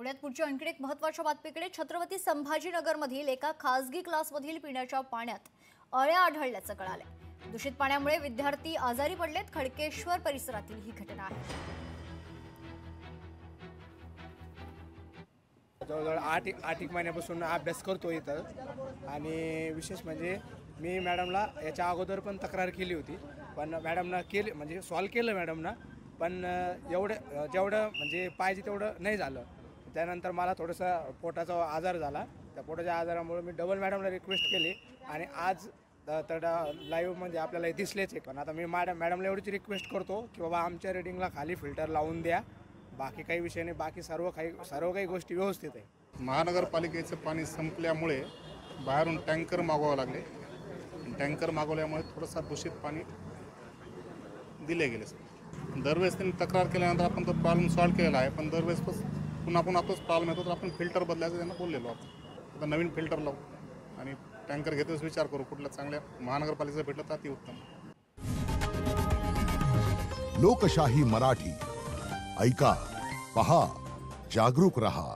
वळूयात पुढच्या आणखी एक महत्त्वाच्या बातमीकडे। छत्रपती संभाजीनगरमधील एका खासगी क्लासमधील पिण्याच्या पाण्यात अळ्या आढळल्याचं कळालंय। दूषित पाण्यामुळे विद्यार्थी आजारी पडलेत। खडकेश्वर परिसरातील ही घटना आहे। जवळजवळ आठ महिन्यापासून अभ्यास करतो इथं आणि विशेष म्हणजे मी मॅडमला याच्या अगोदर पण तक्रार केली होती, पण मॅडमनं केली म्हणजे सॉल्व केलं मॅडमनं, पण जेवढं म्हणजे पाहिजे तेवढं नाही झालं। त्यानंतर मला थोडंसं पोटाचा आजार झाला। त्या पोटाच्या आजारामुळे मी डबल मॅडमला रिक्वेस्ट केली आणि आज तर लाईव्ह म्हणजे आपल्याला दिसलेच आहे। पण आता मी मॅडमला एवढीच रिक्वेस्ट करतो की बाबा आमच्या रीडिंगला खाली फिल्टर लावून द्या। बाकी काही विषय नाही, बाकी सर्व काही गोष्टी व्यवस्थित आहे। महानगरपालिकेचं पाणी संपल्यामुळे बाहेरून टँकर मागवावं लागले। टँकर मागवल्यामुळे थोडंसं दूषित पाणी दिले गेले। दरवेळेस त्यांनी तक्रार केल्यानंतर आपण तो प्रॉब्लेम सॉल्व्ह केलेला आहे, पण दरवेळेस पुन्हा तोच प्रॉब्लेम येतो। तर आपण फिल्टर बदलायचं त्यांना बोललेलो आपण। आता नवीन फिल्टर लावू आणि टँकर घेतोच विचार करू कुठल्या चांगल्या महानगरपालिकेचं भेटलं तर अतिउत्तम। लोकशाही मराठी ऐका, पहा, जागरूक रहा।